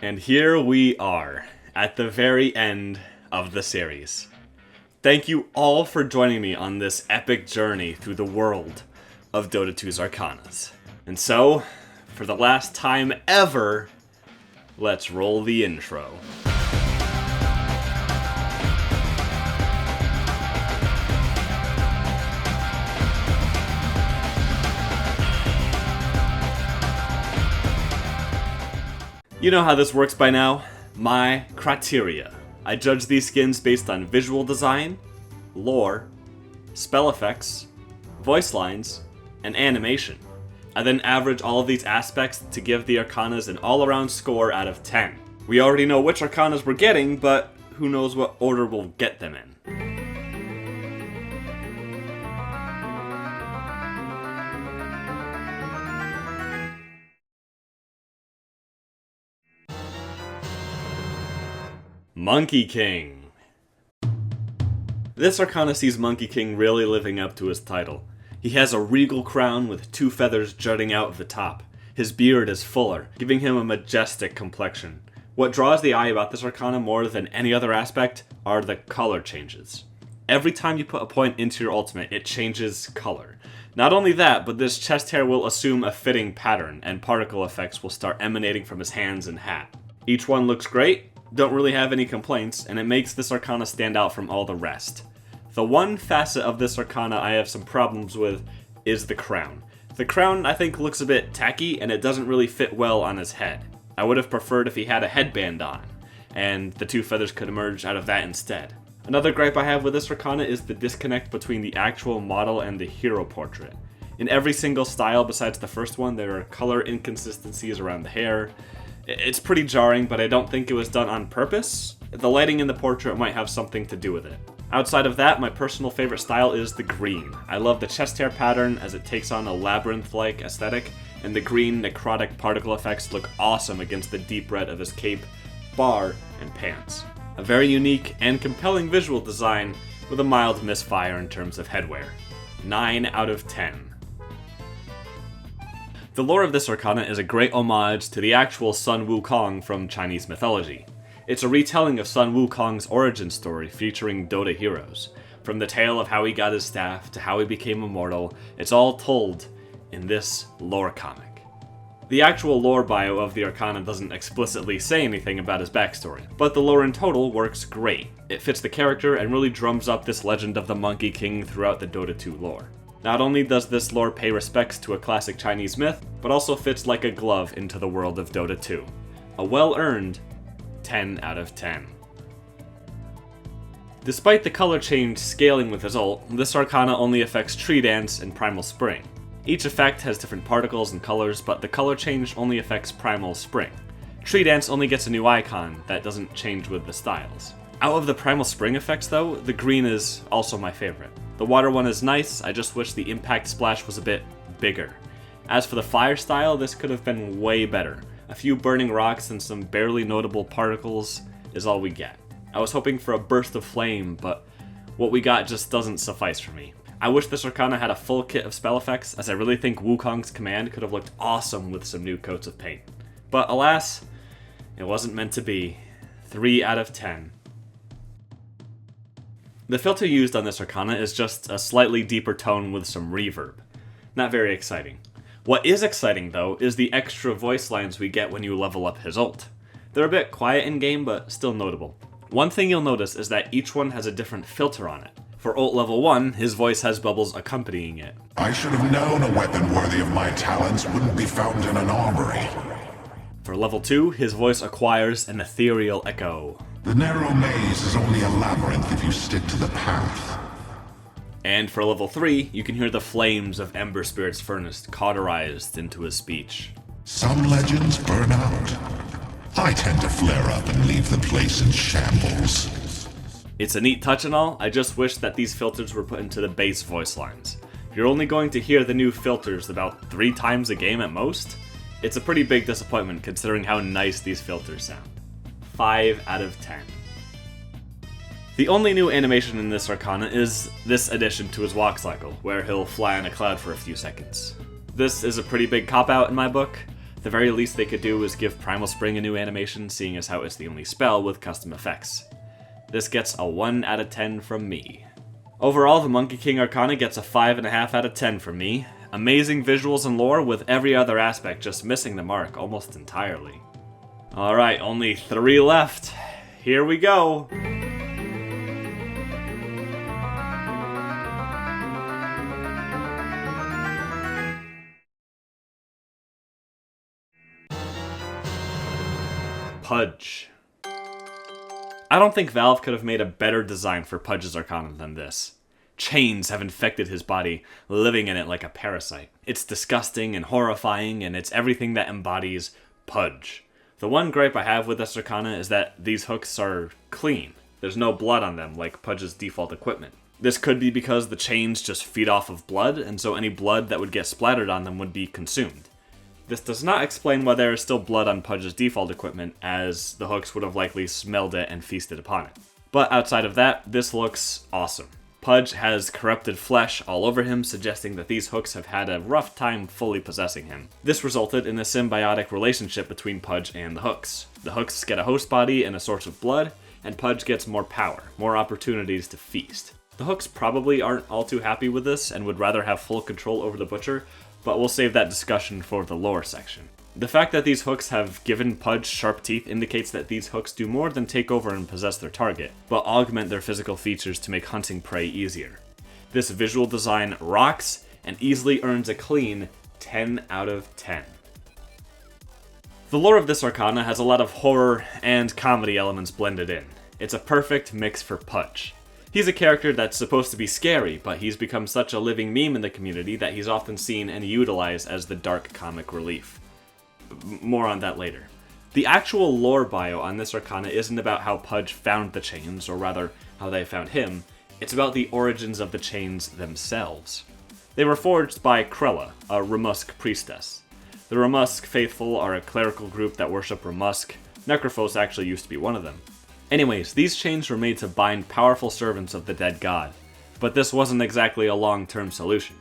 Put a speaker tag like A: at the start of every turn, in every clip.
A: And here we are, at the very end of the series. Thank you all for joining me on this epic journey through the world of Dota 2's Arcanas. And so, for the last time ever, let's roll the intro. You know how this works by now. My criteria. I judge these skins based on visual design, lore, spell effects, voice lines, and animation. I then average all of these aspects to give the Arcanas an all-around score out of 10. We already know which Arcanas we're getting, but who knows what order we'll get them in. Monkey King. This Arcana sees Monkey King really living up to his title. He has a regal crown with 2 feathers jutting out of the top. His beard is fuller, giving him a majestic complexion. What draws the eye about this Arcana more than any other aspect are the color changes. Every time you put a point into your ultimate, it changes color. Not only that, but this chest hair will assume a fitting pattern, and particle effects will start emanating from his hands and hat. Each one looks great, don't really have any complaints, and it makes this Arcana stand out from all the rest. The one facet of this Arcana I have some problems with is the crown. The crown, I think, looks a bit tacky, and it doesn't really fit well on his head. I would have preferred if he had a headband on, and the 2 feathers could emerge out of that instead. Another gripe I have with this Arcana is the disconnect between the actual model and the hero portrait. In every single style besides the first one, there are color inconsistencies around the hair. It's pretty jarring, but I don't think it was done on purpose. The lighting in the portrait might have something to do with it. Outside of that, my personal favorite style is the green. I love the chest hair pattern as it takes on a labyrinth-like aesthetic, and the green necrotic particle effects look awesome against the deep red of his cape, bar, and pants. A very unique and compelling visual design with a mild misfire in terms of headwear. 9 out of 10. The lore of this Arcana is a great homage to the actual Sun Wukong from Chinese mythology. It's a retelling of Sun Wukong's origin story featuring Dota heroes. From the tale of how he got his staff to how he became immortal, it's all told in this lore comic. The actual lore bio of the Arcana doesn't explicitly say anything about his backstory, but the lore in total works great. It fits the character and really drums up this legend of the Monkey King throughout the Dota 2 lore. Not only does this lore pay respects to a classic Chinese myth, but also fits like a glove into the world of Dota 2. A well-earned 10 out of 10. Despite the color change scaling with his ult, this Arcana only affects Tree Dance and Primal Spring. Each effect has different particles and colors, but the color change only affects Primal Spring. Tree Dance only gets a new icon that doesn't change with the styles. Out of the Primal Spring effects though, the green is also my favorite. The water one is nice, I just wish the impact splash was a bit bigger. As for the fire style, this could have been way better. A few burning rocks and some barely notable particles is all we get. I was hoping for a burst of flame, but what we got just doesn't suffice for me. I wish this Arcana had a full kit of spell effects, as I really think Wukong's command could have looked awesome with some new coats of paint. But alas, it wasn't meant to be. 3 out of 10. The filter used on this Arcana is just a slightly deeper tone with some reverb. Not very exciting. What is exciting though is the extra voice lines we get when you level up his ult. They're a bit quiet in game, but still notable. One thing you'll notice is that each one has a different filter on it. For ult level 1, his voice has bubbles accompanying it.
B: I should have known a weapon worthy of my talents wouldn't be found in an armory.
A: For level 2, his voice acquires an ethereal echo.
B: The narrow maze is only a labyrinth if you stick to the path.
A: And for level 3, you can hear the flames of Ember Spirit's furnace cauterized into his speech.
B: Some legends burn out. I tend to flare up and leave the place in shambles.
A: It's a neat touch and all, I just wish that these filters were put into the base voice lines. If you're only going to hear the new filters about 3 times a game at most, it's a pretty big disappointment considering how nice these filters sound. 5 out of 10. The only new animation in this Arcana is this addition to his walk cycle, where he'll fly on a cloud for a few seconds. This is a pretty big cop-out in my book. The very least they could do is give Primal Spring a new animation, seeing as how it's the only spell with custom effects. This gets a 1 out of 10 from me. Overall, the Monkey King Arcana gets a 5.5 out of 10 from me. Amazing visuals and lore, with every other aspect just missing the mark almost entirely. Alright, only 3 left. Here we go! Pudge. I don't think Valve could have made a better design for Pudge's Arcana than this. Chains have infected his body, living in it like a parasite. It's disgusting and horrifying, and it's everything that embodies Pudge. The one gripe I have with this Arcana is that these hooks are clean. There's no blood on them like Pudge's default equipment. This could be because the chains just feed off of blood, and so any blood that would get splattered on them would be consumed. This does not explain why there is still blood on Pudge's default equipment, as the hooks would have likely smelled it and feasted upon it. But outside of that, this looks awesome. Pudge has corrupted flesh all over him, suggesting that these hooks have had a rough time fully possessing him. This resulted in a symbiotic relationship between Pudge and the hooks. The hooks get a host body and a source of blood, and Pudge gets more power, more opportunities to feast. The hooks probably aren't all too happy with this and would rather have full control over the Butcher, but we'll save that discussion for the lore section. The fact that these hooks have given Pudge sharp teeth indicates that these hooks do more than take over and possess their target, but augment their physical features to make hunting prey easier. This visual design rocks and easily earns a clean 10 out of 10. The lore of this Arcana has a lot of horror and comedy elements blended in. It's a perfect mix for Pudge. He's a character that's supposed to be scary, but he's become such a living meme in the community that he's often seen and utilized as the dark comic relief. More on that later. The actual lore bio on this Arcana isn't about how Pudge found the chains, or rather, how they found him. It's about the origins of the chains themselves. They were forged by Krella, a Ramusk priestess. The Ramusk faithful are a clerical group that worship Ramusk. Necrophos actually used to be one of them. Anyways, these chains were made to bind powerful servants of the dead god, but this wasn't exactly a long-term solution.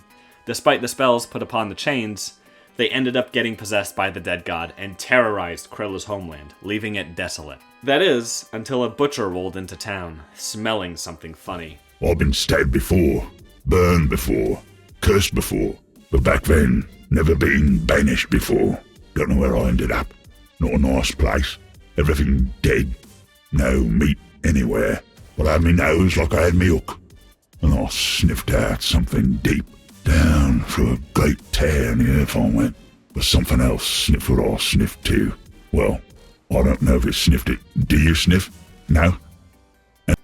A: Despite the spells put upon the chains, they ended up getting possessed by the dead god and terrorized Krella's homeland, leaving it desolate. That is, until a butcher rolled into town, smelling something funny.
C: I've been stabbed before, burned before, cursed before, but back then, never been banished before. Don't know where I ended up. Not a nice place. Everything dead. No meat anywhere, but I had me nose like I had me hook, and I sniffed out something deep, down through a great tear in the earth I went, but something else sniffed what I sniffed too. Well, I don't know if it sniffed it. Do you sniff? No? And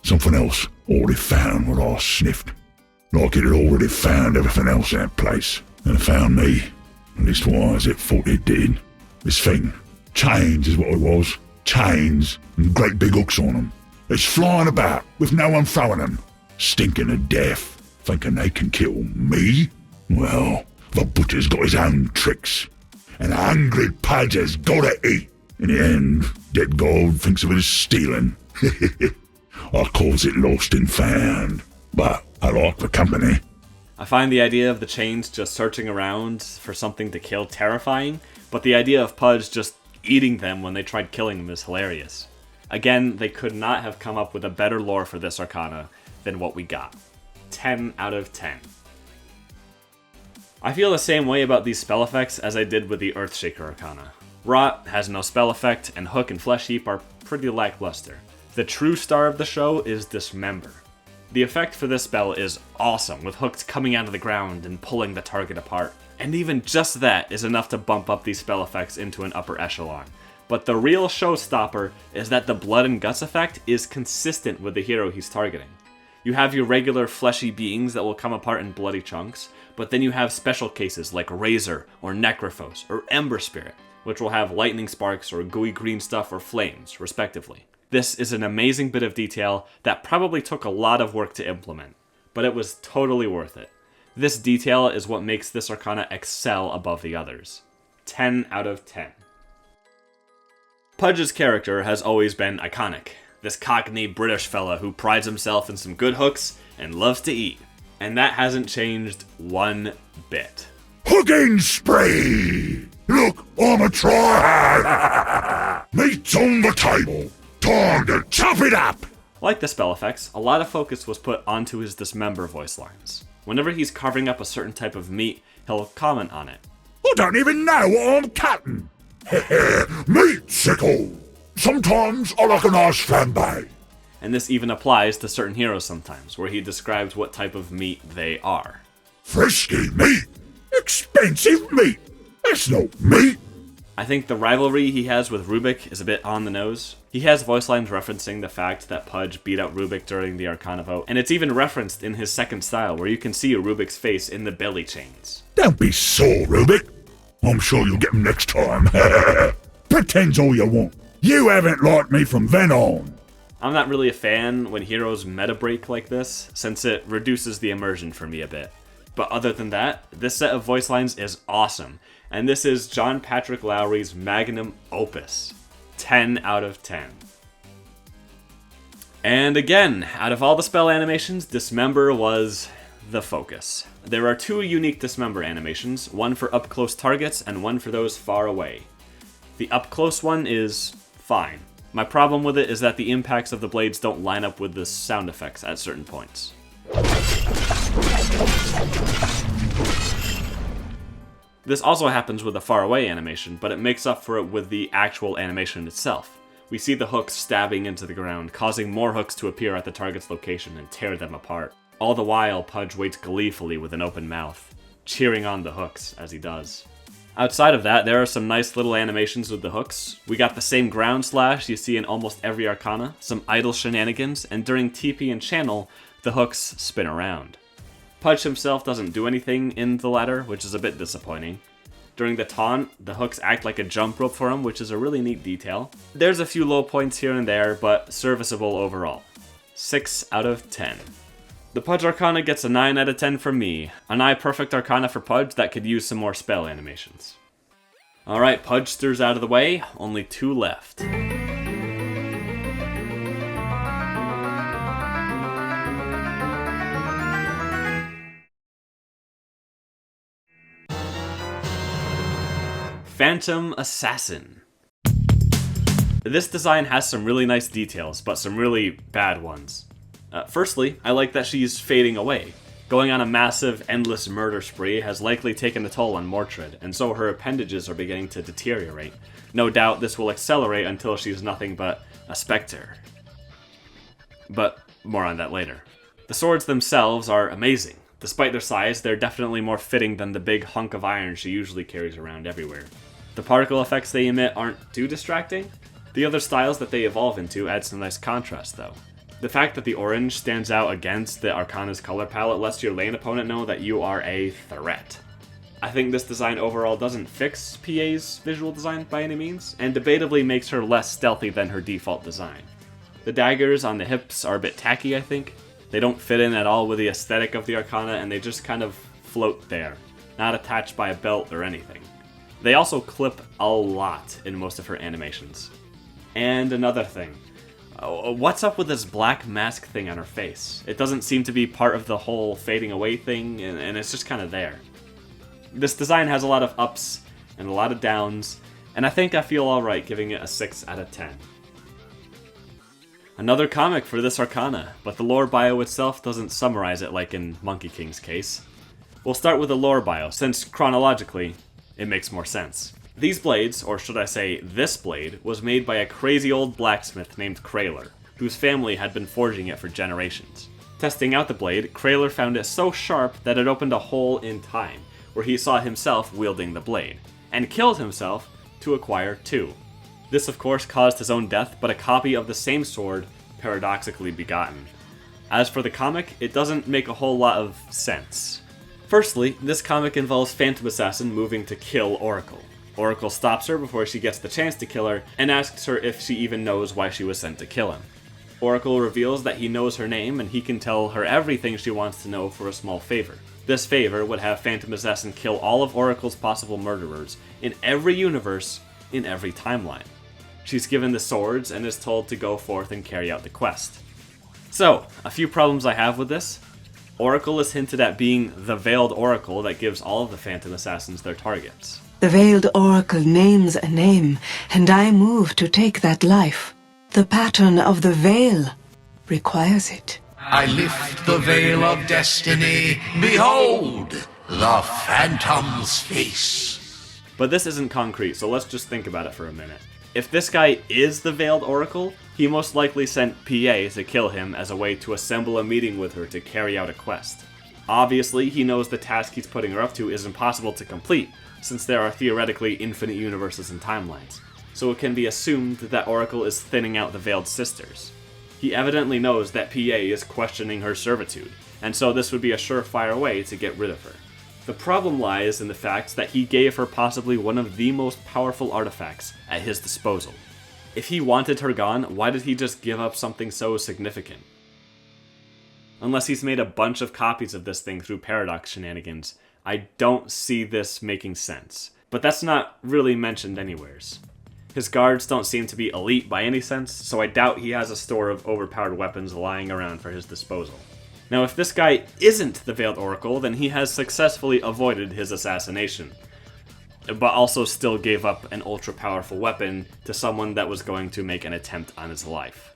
C: something else already found what I sniffed, like it had already found everything else in that place, and it found me, at least wise it thought it did. This thing, chains is what it was. Chains and great big hooks on them. It's flying about with no one throwing them, stinking to death, thinking they can kill me. Well, the butcher's got his own tricks, and a hungry Pudge has gotta eat. In the end, dead gold thinks of it as stealing. I calls it lost and found, but I like the company.
A: I find the idea of the chains just searching around for something to kill terrifying, but the idea of Pudge just eating them when they tried killing him is hilarious. Again, they could not have come up with a better lore for this Arcana than what we got. 10 out of 10. I feel the same way about these spell effects as I did with the Earthshaker Arcana. Rot has no spell effect, and Hook and Flesh Heap are pretty lackluster. The true star of the show is Dismember. The effect for this spell is awesome, with hooks coming out of the ground and pulling the target apart. And even just that is enough to bump up these spell effects into an upper echelon. But the real showstopper is that the blood and guts effect is consistent with the hero he's targeting. You have your regular fleshy beings that will come apart in bloody chunks, but then you have special cases like Razor or Necrophos or Ember Spirit, which will have lightning sparks or gooey green stuff or flames, respectively. This is an amazing bit of detail that probably took a lot of work to implement, but it was totally worth it. This detail is what makes this Arcana excel above the others. 10 out of 10. Pudge's character has always been iconic. This cockney British fella who prides himself in some good hooks and loves to eat. And that hasn't changed one bit.
C: Hugging spree! Look, I'm a tryhard! Meat's on the table! Time to chop it up!
A: Like the spell effects, a lot of focus was put onto his dismember voice lines. Whenever he's carving up a certain type of meat, he'll comment on it.
C: I don't even know what I'm cutting! Meat sickle! Sometimes I like a nice flambe.
A: And this even applies to certain heroes sometimes, where he describes what type of meat they are.
C: Frisky meat! Expensive meat! That's not meat!
A: I think the rivalry he has with Rubik is a bit on the nose. He has voice lines referencing the fact that Pudge beat out Rubik during the Arcana vote, and it's even referenced in his second style, where you can see Rubik's face in the belly chains.
C: Don't be sore, Rubik. I'm sure you'll get him next time. Pretend's all you want. You haven't liked me from then on.
A: I'm not really a fan when heroes meta break like this, since it reduces the immersion for me a bit. But other than that, this set of voice lines is awesome, and this is John Patrick Lowry's magnum opus. 10 out of 10. And again, out of all the spell animations, Dismember was the focus. There are 2 unique Dismember animations, one for up-close targets and one for those far away. The up-close one is fine. My problem with it is that the impacts of the blades don't line up with the sound effects at certain points. This also happens with the far away animation, but it makes up for it with the actual animation itself. We see the hooks stabbing into the ground, causing more hooks to appear at the target's location and tear them apart. All the while, Pudge waits gleefully with an open mouth, cheering on the hooks as he does. Outside of that, there are some nice little animations with the hooks. We got the same ground slash you see in almost every Arcana, some idle shenanigans, and during TP and channel, the hooks spin around. Pudge himself doesn't do anything in the latter, which is a bit disappointing. During the taunt, the hooks act like a jump rope for him, which is a really neat detail. There's a few low points here and there, but serviceable overall. 6 out of 10. The Pudge Arcana gets a 9 out of 10 from me. A nigh perfect Arcana for Pudge that could use some more spell animations. Alright, Pudgesters out of the way, only 2 left. Phantom Assassin. This design has some really nice details, but some really bad ones. Firstly, I like that she's fading away. Going on a massive, endless murder spree has likely taken a toll on Mordred, and so her appendages are beginning to deteriorate. No doubt this will accelerate until she's nothing but a specter. But more on that later. The swords themselves are amazing. Despite their size, they're definitely more fitting than the big hunk of iron she usually carries around everywhere. The particle effects they emit aren't too distracting. The other styles that they evolve into add some nice contrast though. The fact that the orange stands out against the Arcana's color palette lets your lane opponent know that you are a threat. I think this design overall doesn't fix PA's visual design by any means, and debatably makes her less stealthy than her default design. The daggers on the hips are a bit tacky, I think. They don't fit in at all with the aesthetic of the Arcana, and they just kind of float there, not attached by a belt or anything. They also clip a lot in most of her animations. And another thing. What's up with this black mask thing on her face? It doesn't seem to be part of the whole fading away thing, and it's just kind of there. This design has a lot of ups and a lot of downs, and I think I feel alright giving it a 6 out of 10. Another comic for this Arcana, but the lore bio itself doesn't summarize it like in Monkey King's case. We'll start with the lore bio, since chronologically, it makes more sense. These blades, or should I say this blade, was made by a crazy old blacksmith named Krayler, whose family had been forging it for generations. Testing out the blade, Krayler found it so sharp that it opened a hole in time, where he saw himself wielding the blade, and killed himself to acquire 2. This of course caused his own death, but a copy of the same sword paradoxically begotten. As for the comic, it doesn't make a whole lot of sense. Firstly, this comic involves Phantom Assassin moving to kill Oracle. Oracle stops her before she gets the chance to kill her, and asks her if she even knows why she was sent to kill him. Oracle reveals that he knows her name, and he can tell her everything she wants to know for a small favor. This favor would have Phantom Assassin kill all of Oracle's possible murderers, in every universe, in every timeline. She's given the swords, and is told to go forth and carry out the quest. So, a few problems I have with this. Oracle is hinted at being the Veiled Oracle that gives all of the Phantom Assassins their targets.
D: The Veiled Oracle names a name, and I move to take that life. The pattern of the veil requires it.
E: I lift the veil of destiny. Behold, the Phantom's face.
A: But this isn't concrete, so let's just think about it for a minute. If this guy is the Veiled Oracle, he most likely sent PA to kill him as a way to assemble a meeting with her to carry out a quest. Obviously, he knows the task he's putting her up to is impossible to complete, since there are theoretically infinite universes and timelines, so it can be assumed that Oracle is thinning out the Veiled Sisters. He evidently knows that PA is questioning her servitude, and so this would be a surefire way to get rid of her. The problem lies in the fact that he gave her possibly one of the most powerful artifacts at his disposal. If he wanted her gone, why did he just give up something so significant? Unless he's made a bunch of copies of this thing through Paradox shenanigans, I don't see this making sense. But that's not really mentioned anywheres. His guards don't seem to be elite by any sense, so I doubt he has a store of overpowered weapons lying around for his disposal. Now, if this guy isn't the Veiled Oracle, then he has successfully avoided his assassination, but also still gave up an ultra-powerful weapon to someone that was going to make an attempt on his life.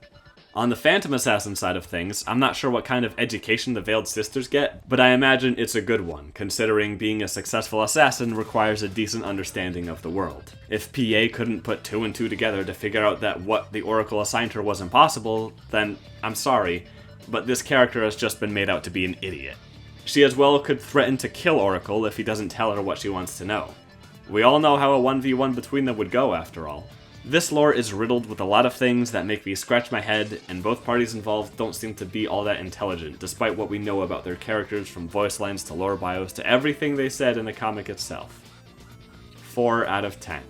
A: On the Phantom Assassin side of things, I'm not sure what kind of education the Veiled Sisters get, but I imagine it's a good one, considering being a successful assassin requires a decent understanding of the world. If PA couldn't put 2 and 2 together to figure out that what the Oracle assigned her was impossible, then I'm sorry, but this character has just been made out to be an idiot. She as well could threaten to kill Oracle if he doesn't tell her what she wants to know. We all know how a 1v1 between them would go, after all. This lore is riddled with a lot of things that make me scratch my head, and both parties involved don't seem to be all that intelligent, despite what we know about their characters from voice lines to lore bios to everything they said in the comic itself. 4 out of 10.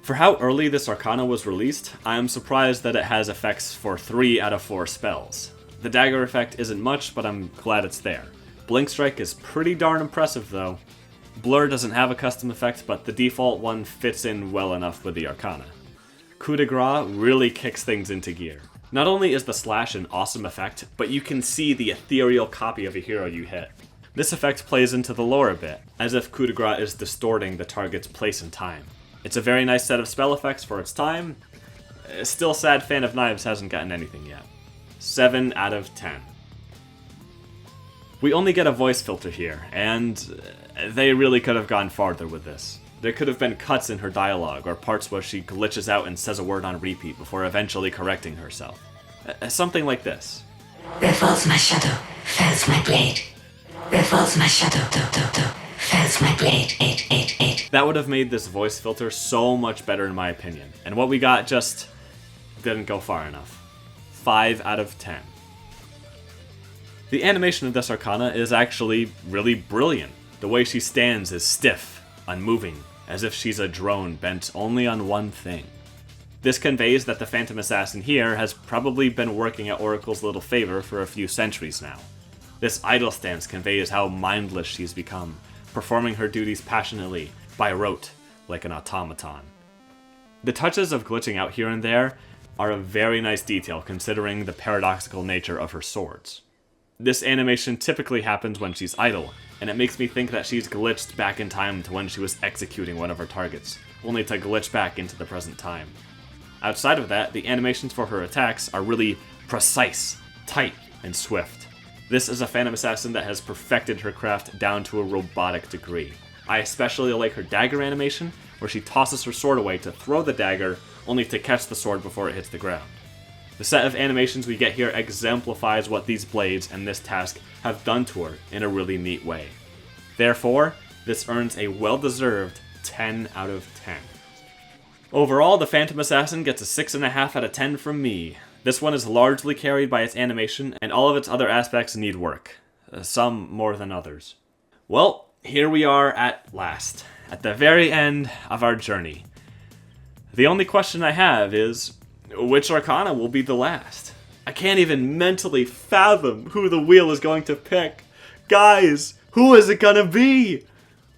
A: For how early this Arcana was released, I am surprised that it has effects for 3 out of 4 spells. The dagger effect isn't much, but I'm glad it's there. Blink Strike is pretty darn impressive though. Blur doesn't have a custom effect, but the default one fits in well enough with the Arcana. Coup de Grace really kicks things into gear. Not only is the slash an awesome effect, but you can see the ethereal copy of a hero you hit. This effect plays into the lore a bit, as if Coup de Grace is distorting the target's place and time. It's a very nice set of spell effects for its time. Still sad Fan of Knives hasn't gotten anything yet. 7 out of 10. We only get a voice filter here, and they really could have gone farther with this. There could have been cuts in her dialogue, or parts where she glitches out and says a word on repeat before eventually correcting herself. Something like this.
F: Where falls my shadow, fells my blade. Where falls my shadow, fells my blade. 8.
A: That would have made this voice filter so much better in my opinion, and what we got just didn't go far enough. 5 out of 10. The animation of this Arcana is actually really brilliant. The way she stands is stiff, unmoving, as if she's a drone bent only on one thing. This conveys that the Phantom Assassin here has probably been working at Oracle's little favor for a few centuries now. This idle stance conveys how mindless she's become, performing her duties passionately, by rote, like an automaton. The touches of glitching out here and there are a very nice detail considering the paradoxical nature of her swords. This animation typically happens when she's idle, and it makes me think that she's glitched back in time to when she was executing one of her targets, only to glitch back into the present time. Outside of that, the animations for her attacks are really precise, tight, and swift. This is a Phantom Assassin that has perfected her craft down to a robotic degree. I especially like her dagger animation, where she tosses her sword away to throw the dagger, only to catch the sword before it hits the ground. The set of animations we get here exemplifies what these blades and this task have done to her in a really neat way. Therefore, this earns a well-deserved 10 out of 10. Overall, the Phantom Assassin gets a 6.5 out of 10 from me. This one is largely carried by its animation, and all of its other aspects need work. Some more than others. Well, here we are at last, at the very end of our journey. The only question I have is, which Arcana will be the last? I can't even mentally fathom who the wheel is going to pick. Guys, who is it gonna be?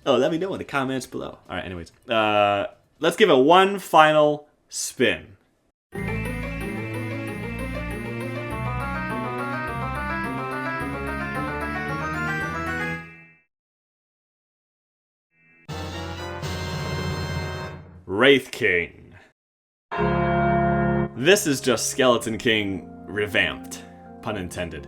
A: Oh, let me know in the comments below. Alright, anyways. Let's give it one final spin. Wraith King. This is just Skeleton King revamped, pun intended.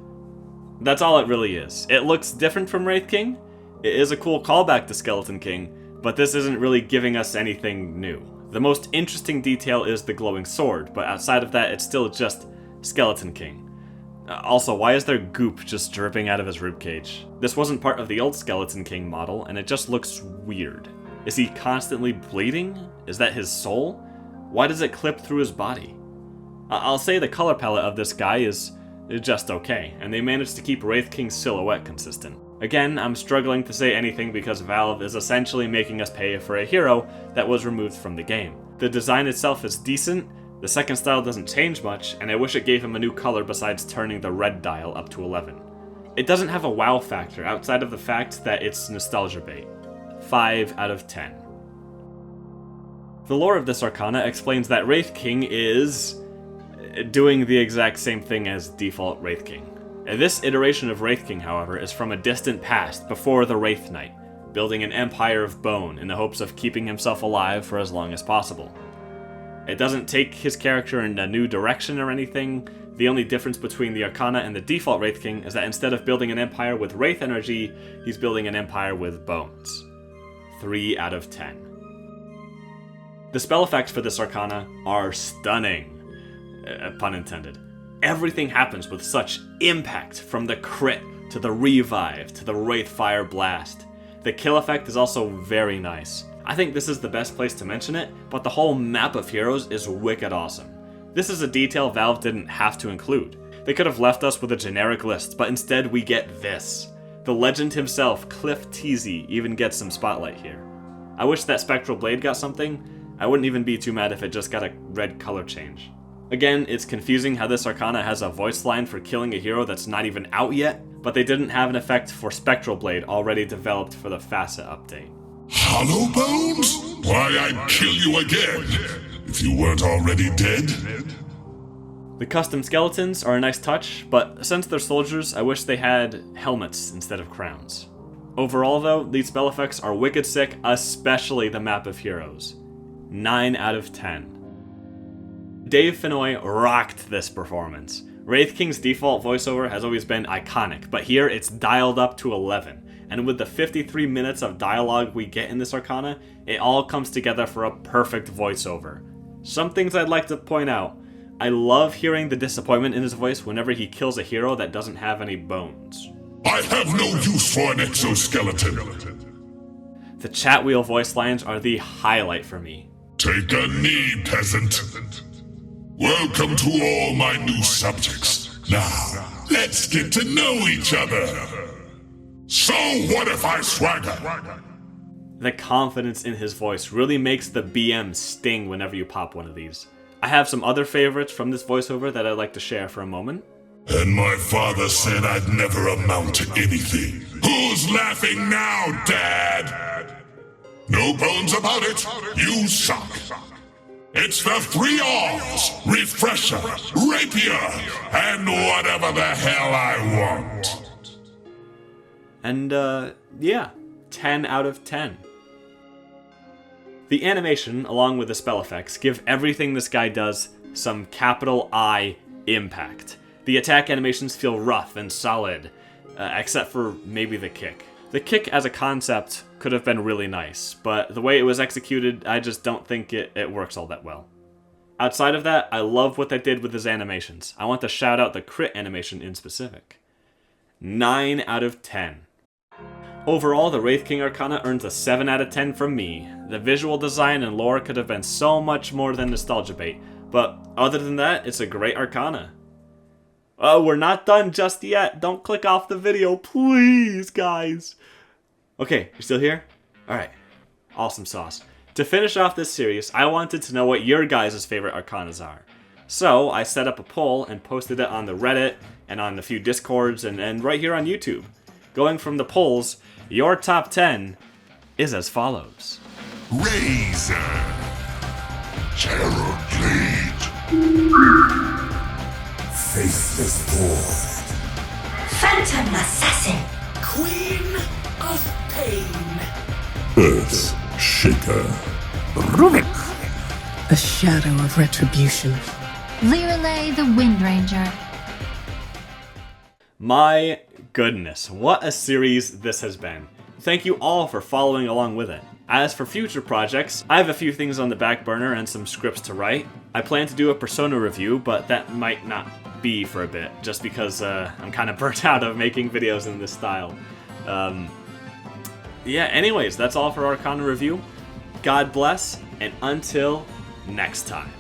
A: That's all it really is. It looks different from Wraith King. It is a cool callback to Skeleton King, but this isn't really giving us anything new. The most interesting detail is the glowing sword, but outside of that, it's still just Skeleton King. Also, why is there goop just dripping out of his ribcage? This wasn't part of the old Skeleton King model, and it just looks weird. Is he constantly bleeding? Is that his soul? Why does it clip through his body? I'll say the color palette of this guy is just okay, and they managed to keep Wraith King's silhouette consistent. Again, I'm struggling to say anything because Valve is essentially making us pay for a hero that was removed from the game. The design itself is decent, the second style doesn't change much, and I wish it gave him a new color besides turning the red dial up to 11. It doesn't have a wow factor outside of the fact that it's nostalgia bait. 5 out of 10. The lore of this Arcana explains that Wraith King is doing the exact same thing as default Wraith King. This iteration of Wraith King, however, is from a distant past before the Wraith Knight, building an empire of bone in the hopes of keeping himself alive for as long as possible. It doesn't take his character in a new direction or anything. The only difference between the Arcana and the default Wraith King is that instead of building an empire with Wraith energy, he's building an empire with bones. 3 out of 10. The spell effects for this Arcana are stunning. Pun intended. Everything happens with such impact, from the crit, to the revive, to the Wraith Fire Blast. The kill effect is also very nice. I think this is the best place to mention it, but the whole map of heroes is wicked awesome. This is a detail Valve didn't have to include. They could have left us with a generic list, but instead we get this. The legend himself, Cliff Teasy, even gets some spotlight here. I wish that Spectral Blade got something. I wouldn't even be too mad if it just got a red color change. Again, it's confusing how this Arcana has a voice line for killing a hero that's not even out yet, but they didn't have an effect for Spectral Blade already developed for the Facet update.
B: Hollow Bones? Why, I'd kill you again, if you weren't already dead.
A: The custom skeletons are a nice touch, but since they're soldiers, I wish they had helmets instead of crowns. Overall though, these spell effects are wicked sick, especially the map of heroes. 9 out of 10. Dave Fennoy rocked this performance. Wraith King's default voiceover has always been iconic, but here it's dialed up to 11. And with the 53 minutes of dialogue we get in this Arcana, it all comes together for a perfect voiceover. Some things I'd like to point out. I love hearing the disappointment in his voice whenever he kills a hero that doesn't have any bones.
B: I have no use for an exoskeleton.
A: The chat wheel voice lines are the highlight for me.
B: Take a knee, peasant. Welcome to all my new subjects. Now, let's get to know each other. So what if I swagger?
A: The confidence in his voice really makes the BM sting whenever you pop one of these. I have some other favorites from this voiceover that I'd like to share for a moment.
B: And my father said I'd never amount to anything. Who's laughing now, Dad? No bones about it. You suck. It's the 3 R's, Refresher, Rapier, and whatever the hell I want.
A: And, yeah, 10 out of 10. The animation, along with the spell effects, give everything this guy does some capital I impact. The attack animations feel rough and solid, except for maybe the kick. The kick as a concept could have been really nice, but the way it was executed, I just don't think it works all that well. Outside of that, I love what they did with his animations. I want to shout out the crit animation in specific. 9 out of 10. Overall, the Wraith King Arcana earns a 7 out of 10 from me. The visual design and lore could have been so much more than nostalgia bait, but other than that, it's a great Arcana. Oh, we're not done just yet. Don't click off the video, please, guys. Okay, you're still here? Alright, awesome sauce. To finish off this series, I wanted to know what your guys' favorite Arcanas are. So, I set up a poll and posted it on the Reddit and on a few Discords and right here on YouTube. Going from the polls, your top 10 is as follows.
B: Razor. Terror Blade.
C: Faceless Boy.
F: Phantom Assassin.
G: Queen of Pain.
C: Earth Shaker.
G: Rubik. a shadow of retribution.
H: Lirelei the Wind Ranger.
A: My goodness, what a series this has been. Thank you all for following along with it. As for future projects, I have a few things on the back burner and some scripts to write. I plan to do a Persona review, but that might not be for a bit, just because I'm kind of burnt out of making videos in this style. Yeah, anyways, that's all for ARCANA review. God bless, and until next time.